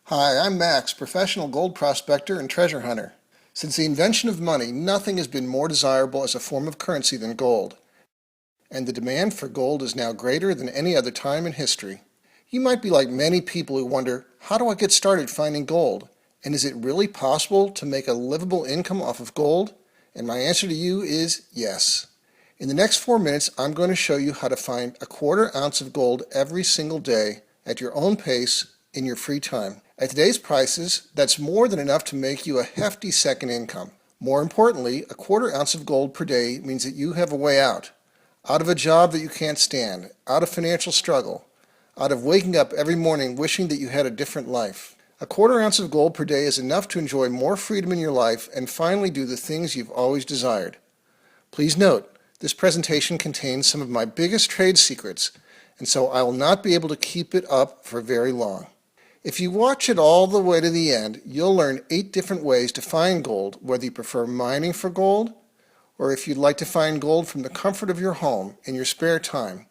Hi, I'm Max, professional gold prospector and treasure hunter. Since the invention of money, nothing has been more desirable as a form of currency than gold, and the demand for gold is now greater than any other time in history. You might be like many people who wonder, how do I get started finding gold? And is it really possible to make a livable income off of gold? And my answer to you is yes. In the next 4 minutes, I'm going to show you how to find a quarter ounce of gold every single day at your own pace in your free time. At today's prices, that's more than enough to make you a hefty second income. More importantly, a quarter ounce of gold per day means that you have a way out of a job that you can't stand, out of financial struggle, out of waking up every morning wishing that you had a different life. A quarter ounce of gold per day is enough to enjoy more freedom in your life and finally do the things you've always desired. Please note, this presentation contains some of my biggest trade secrets, and so I will not be able to keep it up for very long. If you watch it all the way to the end, you'll learn 8 different ways to find gold, whether you prefer mining for gold, or if you'd like to find gold from the comfort of your home in your spare time.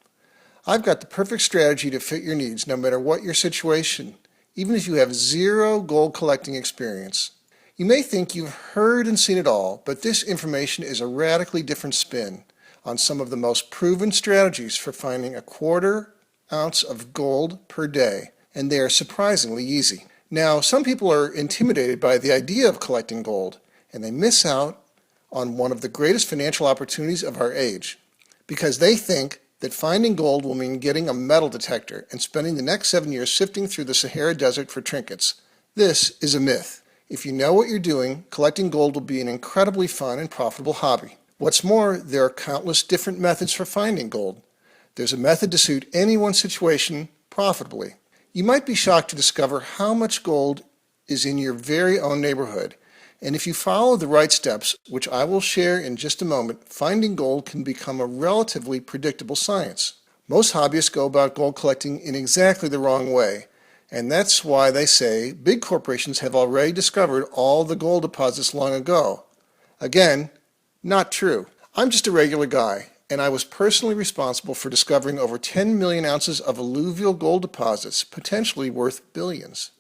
I've got the perfect strategy to fit your needs no matter what your situation, even if you have zero gold collecting experience. You may think you've heard and seen it all, but this information is a radically different spin on some of the most proven strategies for finding a quarter ounce of gold per day, and they are surprisingly easy. Now, some people are intimidated by the idea of collecting gold, and they miss out on one of the greatest financial opportunities of our age, because they think that finding gold will mean getting a metal detector and spending the next 7 years sifting through the Sahara Desert for trinkets. This is a myth. If you know what you're doing, collecting gold will be an incredibly fun and profitable hobby. What's more, there are countless different methods for finding gold. There's a method to suit anyone's situation profitably. You might be shocked to discover how much gold is in your very own neighborhood, and if you follow the right steps, which I will share in just a moment, finding gold can become a relatively predictable science. Most hobbyists go about gold collecting in exactly the wrong way, and that's why they say big corporations have already discovered all the gold deposits long ago. Again, not true. I'm just a regular guy, and I was personally responsible for discovering over 10 million ounces of alluvial gold deposits, potentially worth billions.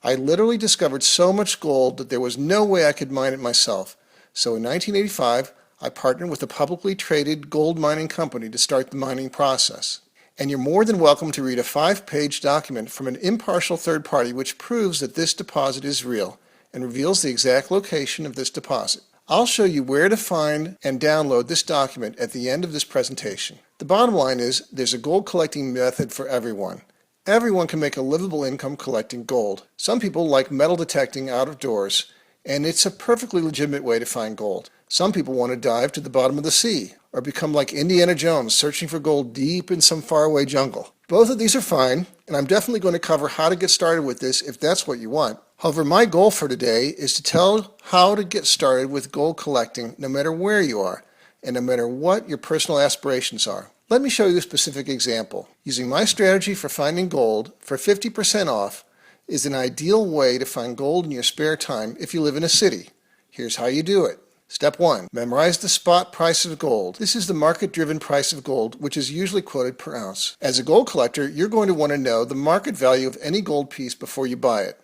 I literally discovered so much gold that there was no way I could mine it myself. So in 1985, I partnered with a publicly traded gold mining company to start the mining process. And you're more than welcome to read a 5-page document from an impartial third party which proves that this deposit is real and reveals the exact location of this deposit. I'll show you where to find and download this document at the end of this presentation. The bottom line is there's a gold collecting method for everyone. Everyone can make a livable income collecting gold. Some people like metal detecting out of doors, and it's a perfectly legitimate way to find gold. Some people want to dive to the bottom of the sea, or become like Indiana Jones searching for gold deep in some faraway jungle. Both of these are fine, and I'm definitely going to cover how to get started with this if that's what you want. However, my goal for today is to tell how to get started with gold collecting no matter where you are, and no matter what your personal aspirations are. Let me show you a specific example. Using my strategy for finding gold for 50% off is an ideal way to find gold in your spare time if you live in a city. Here's how you do it. Step 1. Memorize the spot price of gold. This is the market-driven price of gold, which is usually quoted per ounce. As a gold collector, you're going to want to know the market value of any gold piece before you buy it.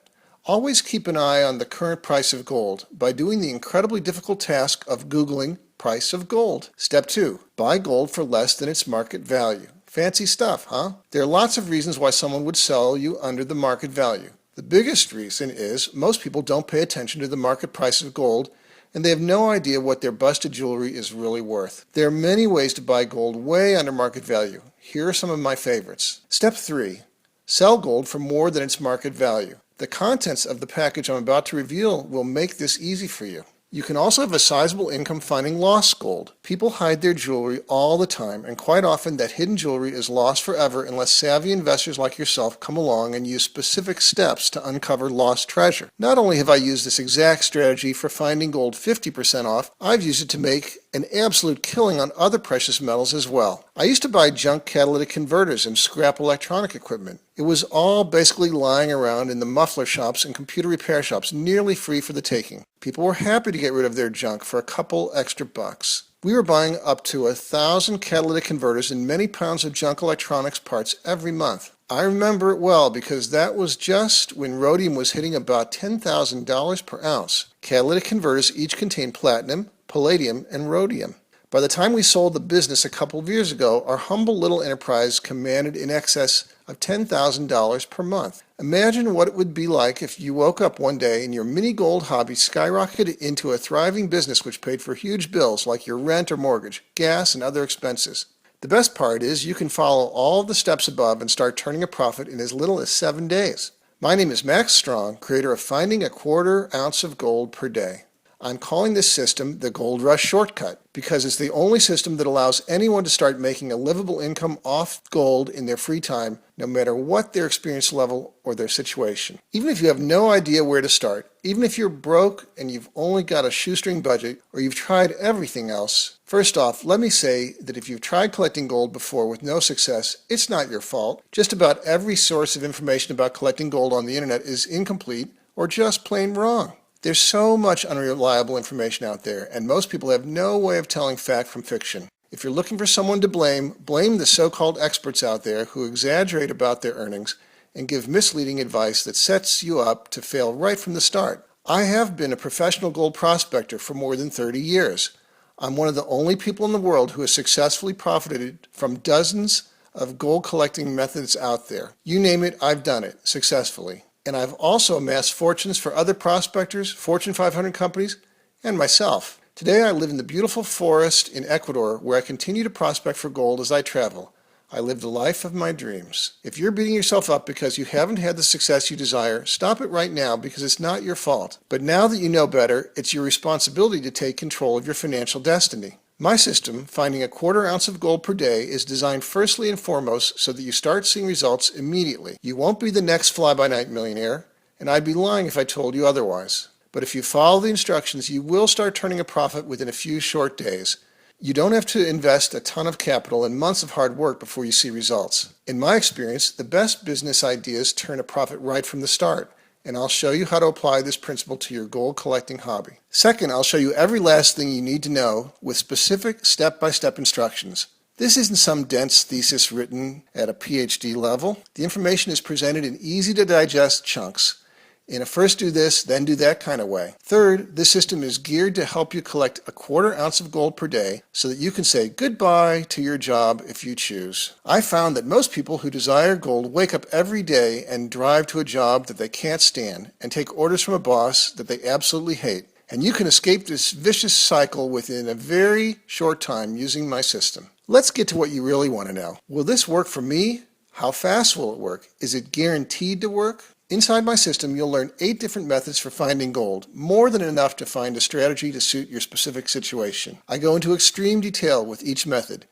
Always keep an eye on the current price of gold by doing the incredibly difficult task of Googling price of gold. Step 2. Buy gold for less than its market value. Fancy stuff, huh? There are lots of reasons why someone would sell you under the market value. The biggest reason is most people don't pay attention to the market price of gold, and they have no idea what their busted jewelry is really worth. There are many ways to buy gold way under market value. Here are some of my favorites. Step 3. Sell gold for more than its market value. The contents of the package I'm about to reveal will make this easy for you. You can also have a sizable income finding lost gold. People hide their jewelry all the time, and quite often that hidden jewelry is lost forever unless savvy investors like yourself come along and use specific steps to uncover lost treasure. Not only have I used this exact strategy for finding gold 50% off, I've used it to make an absolute killing on other precious metals as well. I used to buy junk catalytic converters and scrap electronic equipment. It was all basically lying around in the muffler shops and computer repair shops, nearly free for the taking. People were happy to get rid of their junk for a couple extra bucks. We were buying up to 1,000 catalytic converters and many pounds of junk electronics parts every month. I remember it well because that was just when rhodium was hitting about $10,000 per ounce. Catalytic converters each contain platinum, palladium, and rhodium. By the time we sold the business a couple of years ago, our humble little enterprise commanded in excess of $10,000 per month. Imagine what it would be like if you woke up one day and your mini gold hobby skyrocketed into a thriving business which paid for huge bills like your rent or mortgage, gas, and other expenses. The best part is you can follow all of the steps above and start turning a profit in as little as 7 days. My name is Max Strong, creator of Finding a Quarter Ounce of Gold Per Day. I'm calling this system the Gold Rush Shortcut because it's the only system that allows anyone to start making a livable income off gold in their free time, no matter what their experience level or their situation. Even if you have no idea where to start, even if you're broke and you've only got a shoestring budget or you've tried everything else, first off, let me say that if you've tried collecting gold before with no success, it's not your fault. Just about every source of information about collecting gold on the internet is incomplete or just plain wrong. There's so much unreliable information out there, and most people have no way of telling fact from fiction. If you're looking for someone to blame, blame the so-called experts out there who exaggerate about their earnings and give misleading advice that sets you up to fail right from the start. I have been a professional gold prospector for more than 30 years. I'm one of the only people in the world who has successfully profited from dozens of gold collecting methods out there. You name it, I've done it successfully. And I've also amassed fortunes for other prospectors, Fortune 500 companies, and myself. Today I live in the beautiful forest in Ecuador where I continue to prospect for gold as I travel. I live the life of my dreams. If you're beating yourself up because you haven't had the success you desire, stop it right now because it's not your fault. But now that you know better, it's your responsibility to take control of your financial destiny. My system, Finding a Quarter Ounce of Gold Per Day, is designed firstly and foremost so that you start seeing results immediately. You won't be the next fly-by-night millionaire, and I'd be lying if I told you otherwise. But if you follow the instructions, you will start turning a profit within a few short days. You don't have to invest a ton of capital and months of hard work before you see results. In my experience, the best business ideas turn a profit right from the start. And I'll show you how to apply this principle to your gold collecting hobby. Second, I'll show you every last thing you need to know with specific step-by-step instructions. This isn't some dense thesis written at a PhD level. The information is presented in easy-to-digest chunks in a first do this, then do that kind of way. Third, this system is geared to help you collect a quarter ounce of gold per day so that you can say goodbye to your job if you choose. I found that most people who desire gold wake up every day and drive to a job that they can't stand and take orders from a boss that they absolutely hate. And you can escape this vicious cycle within a very short time using my system. Let's get to what you really want to know. Will this work for me? How fast will it work? Is it guaranteed to work? Inside my system, you'll learn 8 different methods for finding gold, more than enough to find a strategy to suit your specific situation. I go into extreme detail with each method.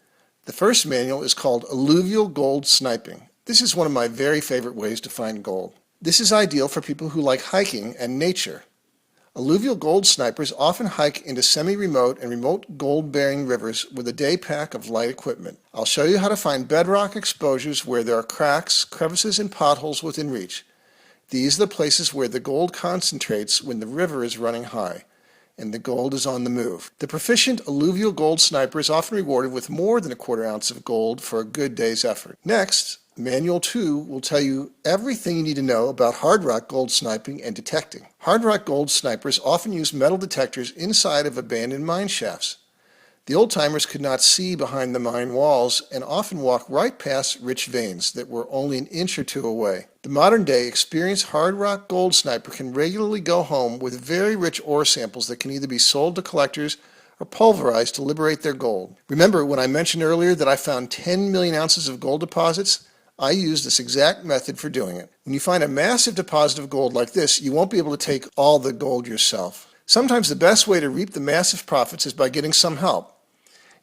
The first manual is called Alluvial Gold Sniping. This is one of my very favorite ways to find gold. This is ideal for people who like hiking and nature. Alluvial gold snipers often hike into semi-remote and remote gold-bearing rivers with a day pack of light equipment. I'll show you how to find bedrock exposures where there are cracks, crevices, and potholes within reach. These are the places where the gold concentrates when the river is running high and the gold is on the move. The proficient alluvial gold sniper is often rewarded with more than a quarter ounce of gold for a good day's effort. Next, Manual 2 will tell you everything you need to know about hard rock gold sniping and detecting. Hard rock gold snipers often use metal detectors inside of abandoned mine shafts. The old-timers could not see behind the mine walls and often walked right past rich veins that were only an inch or two away. The modern-day experienced hard rock gold sniper can regularly go home with very rich ore samples that can either be sold to collectors or pulverized to liberate their gold. Remember when I mentioned earlier that I found 10 million ounces of gold deposits? I use this exact method for doing it. When you find a massive deposit of gold like this, you won't be able to take all the gold yourself. Sometimes the best way to reap the massive profits is by getting some help.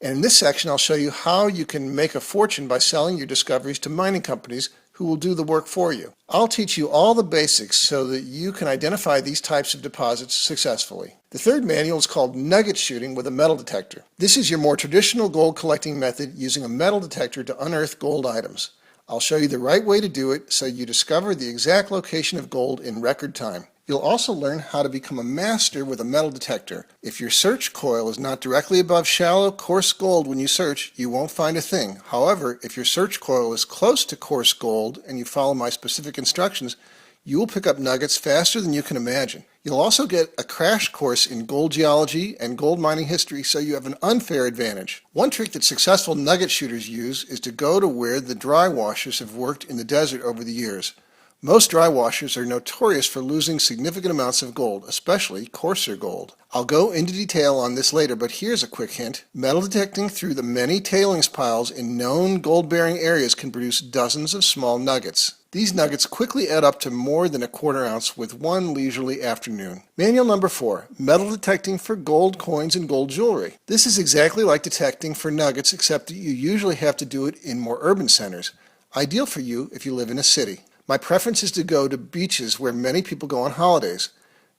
And in this section, I'll show you how you can make a fortune by selling your discoveries to mining companies who will do the work for you. I'll teach you all the basics so that you can identify these types of deposits successfully. The third manual is called Nugget Shooting with a Metal Detector. This is your more traditional gold collecting method using a metal detector to unearth gold items. I'll show you the right way to do it so you discover the exact location of gold in record time. You'll also learn how to become a master with a metal detector. If your search coil is not directly above shallow, coarse gold when you search, you won't find a thing. However, if your search coil is close to coarse gold and you follow my specific instructions, you will pick up nuggets faster than you can imagine. You'll also get a crash course in gold geology and gold mining history, so you have an unfair advantage. One trick that successful nugget shooters use is to go to where the dry washers have worked in the desert over the years. Most dry washers are notorious for losing significant amounts of gold, especially coarser gold. I'll go into detail on this later, but here's a quick hint. Metal detecting through the many tailings piles in known gold-bearing areas can produce dozens of small nuggets. These nuggets quickly add up to more than a quarter ounce with one leisurely afternoon. Manual number 4, metal detecting for gold coins and gold jewelry. This is exactly like detecting for nuggets, except that you usually have to do it in more urban centers. Ideal for you if you live in a city. My preference is to go to beaches where many people go on holidays.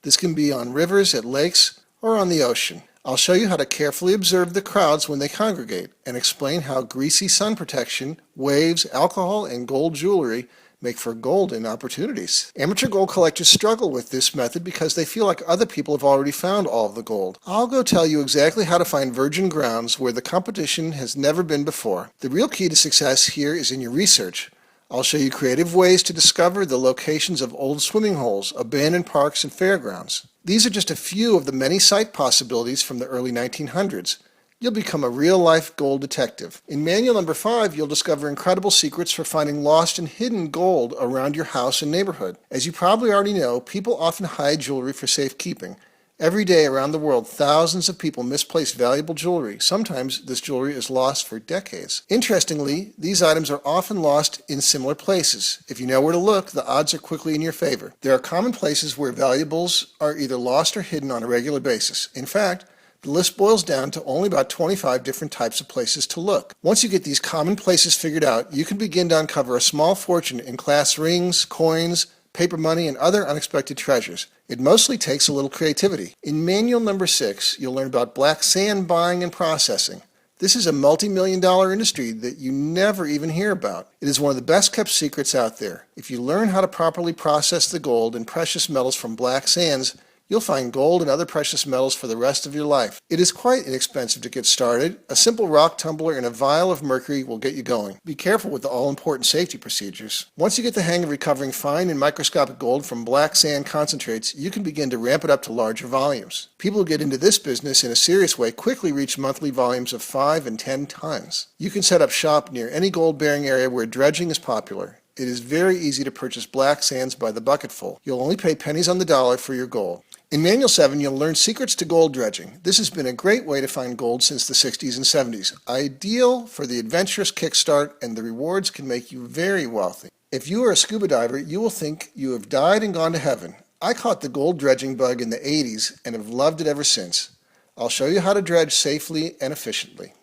This can be on rivers, at lakes, or on the ocean. I'll show you how to carefully observe the crowds when they congregate and explain how greasy sun protection, waves, alcohol, and gold jewelry make for golden opportunities. Amateur gold collectors struggle with this method because they feel like other people have already found all of the gold. I'll go tell you exactly how to find virgin grounds where the competition has never been before. The real key to success here is in your research. I'll show you creative ways to discover the locations of old swimming holes, abandoned parks, and fairgrounds. These are just a few of the many site possibilities from the early 1900s. You'll become a real-life gold detective. In manual number 5, you'll discover incredible secrets for finding lost and hidden gold around your house and neighborhood. As you probably already know, people often hide jewelry for safekeeping. Every day around the world, thousands of people misplace valuable jewelry. Sometimes this jewelry is lost for decades. Interestingly, these items are often lost in similar places. If you know where to look, the odds are quickly in your favor. There are common places where valuables are either lost or hidden on a regular basis. In fact, the list boils down to only about 25 different types of places to look. Once you get these common places figured out, you can begin to uncover a small fortune in class rings, coins, paper money, and other unexpected treasures. It mostly takes a little creativity. In manual number 6, you'll learn about black sand buying and processing. This is a multi-million-dollar industry that you never even hear about. It is one of the best-kept secrets out there. If you learn how to properly process the gold and precious metals from black sands, you'll find gold and other precious metals for the rest of your life. It is quite inexpensive to get started. A simple rock tumbler and a vial of mercury will get you going. Be careful with the all-important safety procedures. Once you get the hang of recovering fine and microscopic gold from black sand concentrates, you can begin to ramp it up to larger volumes. People who get into this business in a serious way quickly reach monthly volumes of 5 and 10 tons. You can set up shop near any gold-bearing area where dredging is popular. It is very easy to purchase black sands by the bucketful. You'll only pay pennies on the dollar for your gold. In Manual 7, you'll learn secrets to gold dredging. This has been a great way to find gold since the 60s and 70s. Ideal for the adventurous kickstart, and the rewards can make you very wealthy. If you are a scuba diver, you will think you have died and gone to heaven. I caught the gold dredging bug in the 80s and have loved it ever since. I'll show you how to dredge safely and efficiently.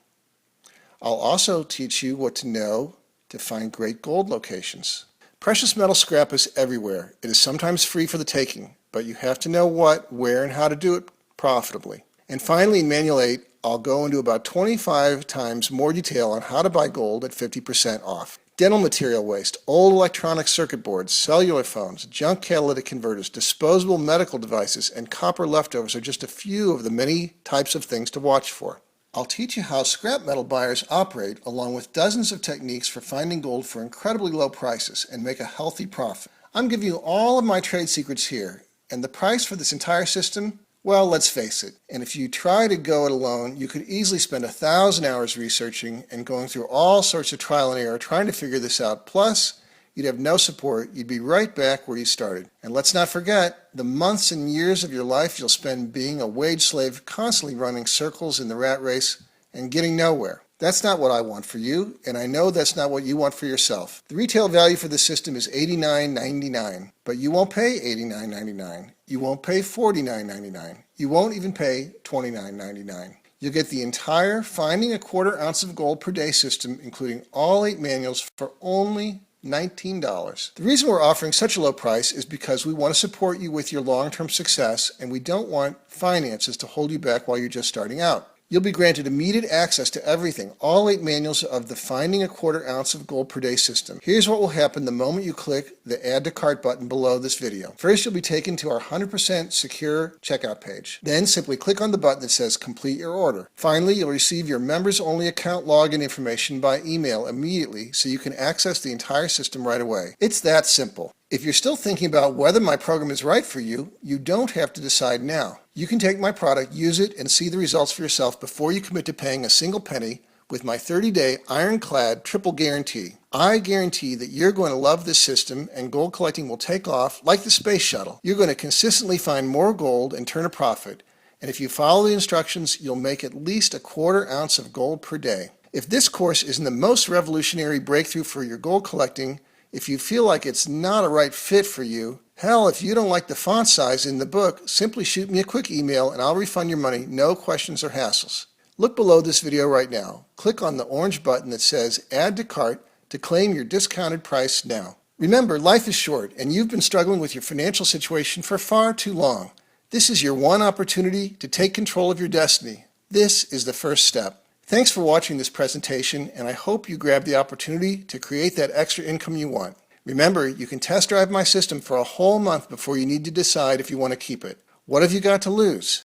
I'll also teach you what to know to find great gold locations. Precious metal scrap is everywhere. It is sometimes free for the taking, but you have to know what, where, and how to do it profitably. And finally, in Manual 8, I'll go into about 25 times more detail on how to buy gold at 50% off. Dental material waste, old electronic circuit boards, cellular phones, junk catalytic converters, disposable medical devices, and copper leftovers are just a few of the many types of things to watch for. I'll teach you how scrap metal buyers operate, along with dozens of techniques for finding gold for incredibly low prices and make a healthy profit. I'm giving you all of my trade secrets here, and the price for this entire system, well, let's face it, and if you try to go it alone, you could easily spend 1,000 hours researching and going through all sorts of trial and error trying to figure this out. Plus, you'd have no support. You'd be right back where you started. And let's not forget the months and years of your life you'll spend being a wage slave, constantly running circles in the rat race and getting nowhere. That's not what I want for you, and I know that's not what you want for yourself. The retail value for the system is $89.99, but you won't pay $89.99. You won't pay $49.99. You won't even pay $29.99. You'll get the entire Finding a Quarter Ounce of Gold per Day system, including all 8 manuals, for only $19. The reason we're offering such a low price is because we want to support you with your long-term success, and we don't want finances to hold you back while you're just starting out. You'll be granted immediate access to everything, all 8 manuals of the Finding a Quarter Ounce of Gold per Day system. Here's what will happen the moment you click the Add to Cart button below this video. First, you'll be taken to our 100% secure checkout page. Then simply click on the button that says Complete Your Order. Finally, you'll receive your members-only account login information by email immediately so you can access the entire system right away. It's that simple. If you're still thinking about whether my program is right for you, you don't have to decide now. You can take my product, use it, and see the results for yourself before you commit to paying a single penny with my 30-day ironclad triple guarantee. I guarantee that you're going to love this system and gold collecting will take off like the space shuttle. You're going to consistently find more gold and turn a profit. And if you follow the instructions, you'll make at least a quarter ounce of gold per day. If this course isn't the most revolutionary breakthrough for your gold collecting, if you feel like it's not a right fit for you, hell, if you don't like the font size in the book, simply shoot me a quick email and I'll refund your money, no questions or hassles. Look below this video right now. Click on the orange button that says Add to Cart to claim your discounted price now. Remember, life is short and you've been struggling with your financial situation for far too long. This is your one opportunity to take control of your destiny. This is the first step. Thanks for watching this presentation, and I hope you grab the opportunity to create that extra income you want. Remember, you can test drive my system for a whole month before you need to decide if you want to keep it. What have you got to lose?